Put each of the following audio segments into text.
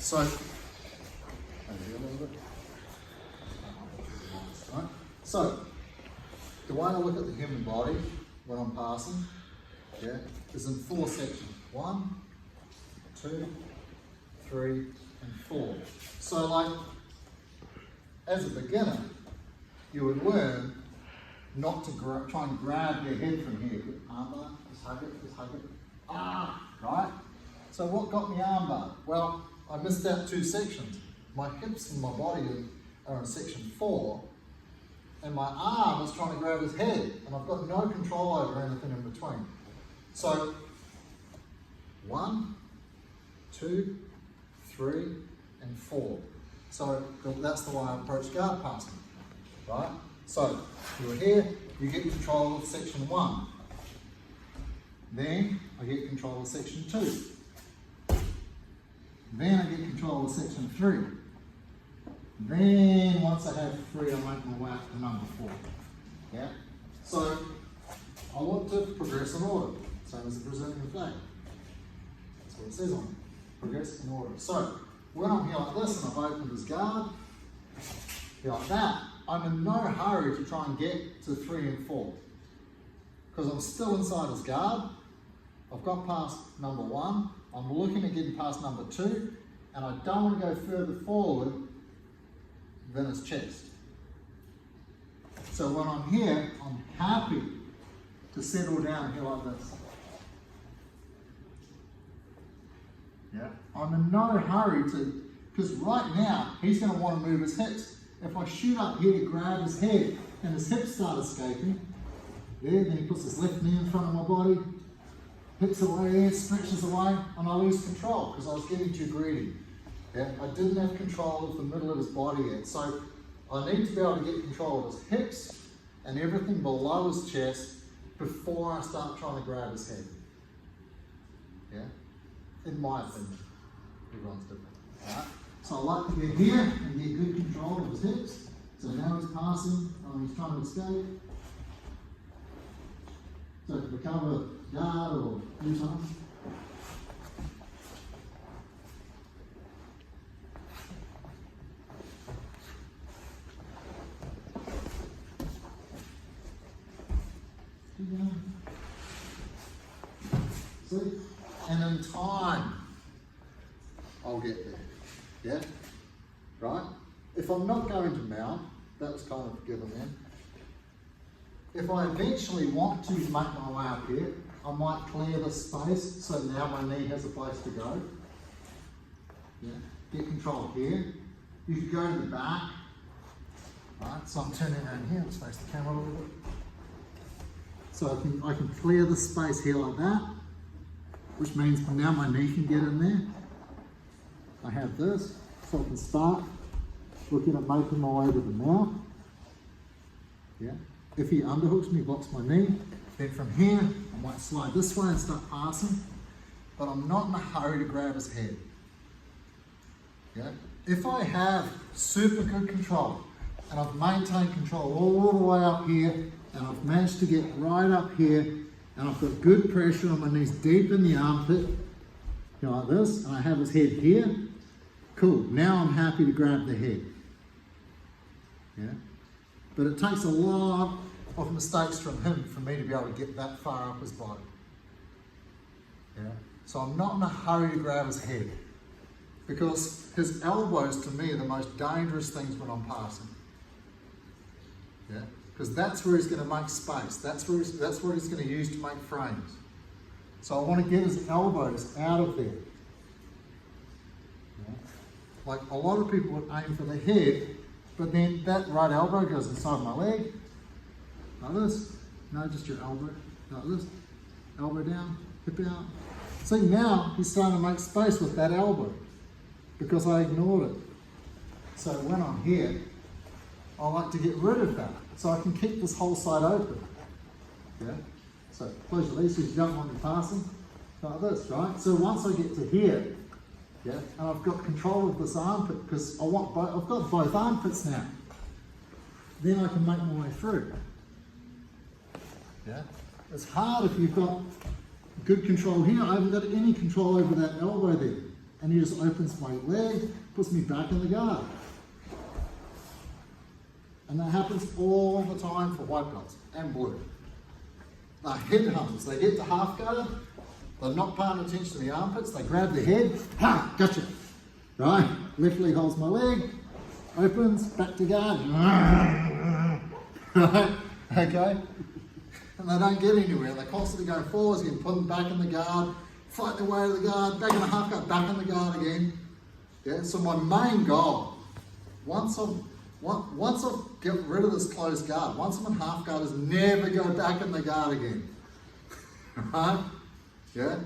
So, over here a little bit. Right? So, the way I look at the human body when I'm passing, yeah, is in 4 sections. 1, 2, 3, and 4. So, like, as a beginner, you would learn not to try and grab your head from here. Armbar, just hug it. Right? So what got me armbar? Well, I missed out 2 sections. My hips and my body are in section 4, and my arm is trying to grab his head, and I've got no control over anything in between. So, 1, 2, 3, and 4. So that's the way I approach guard passing, right? So you're here, you get control of section 1. Then I get control of section 2. Then I get control of section 3. Then once I have 3, I make my way up to number 4. Yeah? So I want to progress in order, same as the Brazilian flag. That's what it says on it. Progress in order. So when I'm here like this and I've opened his guard, here like that, I'm in no hurry to try and get to 3 and 4. Because I'm still inside his guard. I've got past number 1. I'm looking at getting past number 2. And I don't want to go further forward than his chest. So when I'm here, I'm happy to settle down here like this. Yeah. I'm in no hurry to, because right now, he's going to want to move his hips. If I shoot up here to grab his head and his hips start escaping, there, then he puts his left knee in front of my body, hips away there, stretches away, and I lose control because I was getting too greedy. Yeah? I didn't have control of the middle of his body yet. So I need to be able to get control of his hips and everything below his chest before I start trying to grab his head. Yeah? In my opinion. Everyone's different. Right? So I like to get here and get good control of his hips. So now he's passing, he's trying to escape. So to recover guard or do something. See? And in time, I'll get there. Yeah? Right? If I'm not going to mount, that was kind of a given then. If I eventually want to make my way up here, I might clear the space so now my knee has a place to go. Yeah? Get control here. You could go to the back. Right? So I'm turning around here, let's face the camera a little bit. So I can clear the space here like that, which means now my knee can get in there. I have this, so I can start looking at making my way to the mouth. Yeah. If he underhooks me, blocks my knee, then from here, I might slide this way and start passing, but I'm not in a hurry to grab his head. Yeah. If I have super good control, and I've maintained control all the way up here, and I've managed to get right up here, and I've got good pressure on my knees deep in the armpit, you know, like this, and I have his head here, cool, now I'm happy to grab the head. Yeah? But it takes a lot of mistakes from him for me to be able to get that far up his body. Yeah? So I'm not in a hurry to grab his head, because his elbows to me are the most dangerous things when I'm passing. Yeah? Because that's where he's going to make space. That's what he's going to use to make frames. So I want to get his elbows out of there. Yeah? Like a lot of people would aim for the head, but then that right elbow goes inside my leg. Like this. No, just your elbow. Like this. Elbow down, hip out. See, now he's starting to make space with that elbow because I ignored it. So when I'm here, I like to get rid of that so I can keep this whole side open. Yeah? So close your legs so you don't want me passing. Like this, right? So once I get to here, yeah, and I've got control of this armpit because I've got both armpits now. Then I can make my way through. Yeah? It's hard if you've got good control here. I haven't got any control over that elbow there. and he just opens my leg, puts me back in the guard. And that happens all the time for white belts and blue. They're headhunters. They get to half guard, they're not paying attention to the armpits, they grab the head, ha, gotcha. Right, left leg holds my leg, opens, back to guard. Right, okay? And they don't get anywhere. They're constantly going forwards, getting put back in the guard, fight their way to the guard, back in the half guard, back in the guard again. Yeah, so my main goal, once I get rid of this closed guard, once I'm in half guard, is never go back in the guard again. Right? Yeah?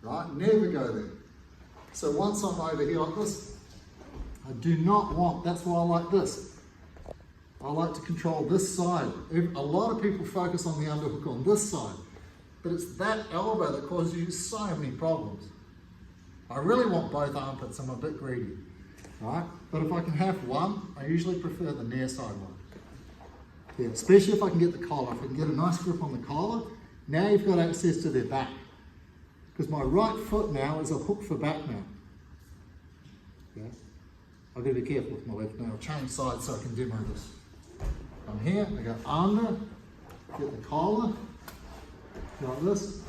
Right? Never go there. So once I'm over here like this, I do not want, that's why I like this. I like to control this side. A lot of people focus on the underhook on this side, but it's that elbow that causes you so many problems. I really want both armpits, I'm a bit greedy, right? But if I can have one, I usually prefer the near side one. Yeah, especially if I can get the collar. If I can get a nice grip on the collar, now you've got access to their back. Because my right foot now is a hook for back now. Yeah? I've got to be careful with my left now. I'll change sides so I can demo this. I'm here, I go under, get the collar, like this,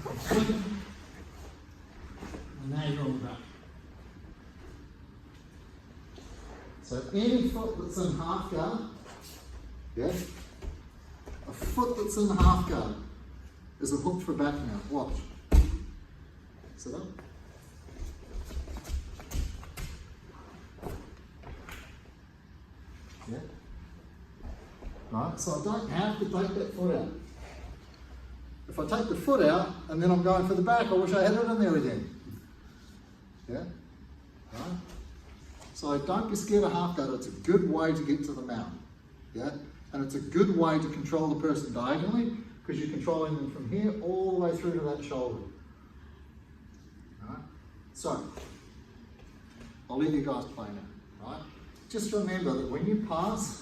and now you're on the back. So any foot that's in half guard, yeah, a foot that's in half guard is a hook for back now. Watch. Sit up. Yeah. Right, so I don't have to take that foot out. If I take the foot out and then I'm going for the back, I wish I had it in there again. Yeah? Right? So don't be scared of half guard. It's a good way to get to the mount. Yeah? And it's a good way to control the person diagonally because you're controlling them from here all the way through to that shoulder. Right? So, I'll let you guys play now. Right? Just remember that when you pass,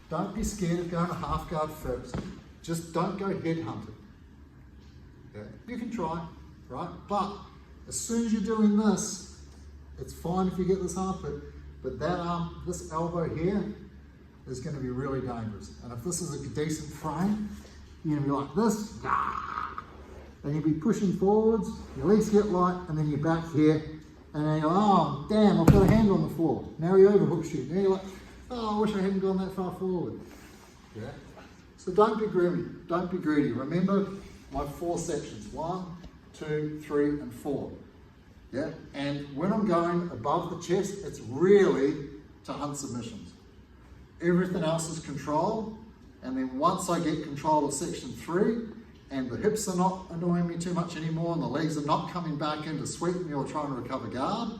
don't be scared of going to half guard first. Just don't go headhunted. Yeah. You can try, right? But as soon as you're doing this, it's fine if you get this half bit, but that arm, this elbow here, is going to be really dangerous. And if this is a decent frame, you're going to be like this, and you'll be pushing forwards, your legs get light, and then you're back here, and then you're like, oh, damn, I've got a hand on the floor. Now he overhooks you. Now you're like, oh, I wish I hadn't gone that far forward. Yeah. So don't be greedy. Don't be greedy. Remember my 4 sections: 1, 2, 3, and 4. Yeah. And when I'm going above the chest, it's really to hunt submissions. Everything else is control. And then once I get control of section 3, and the hips are not annoying me too much anymore, and the legs are not coming back in to sweep me or trying to recover guard,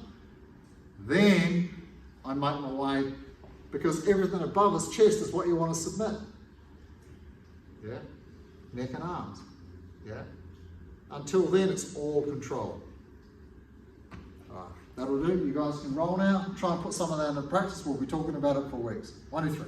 then I make my way. Because everything above his chest is what you want to submit. Yeah? Neck and arms. Yeah? Until then, it's all control. Alright, that'll do. You guys can roll now. Try and put some of that into practice. We'll be talking about it for weeks. 1, 2, 3.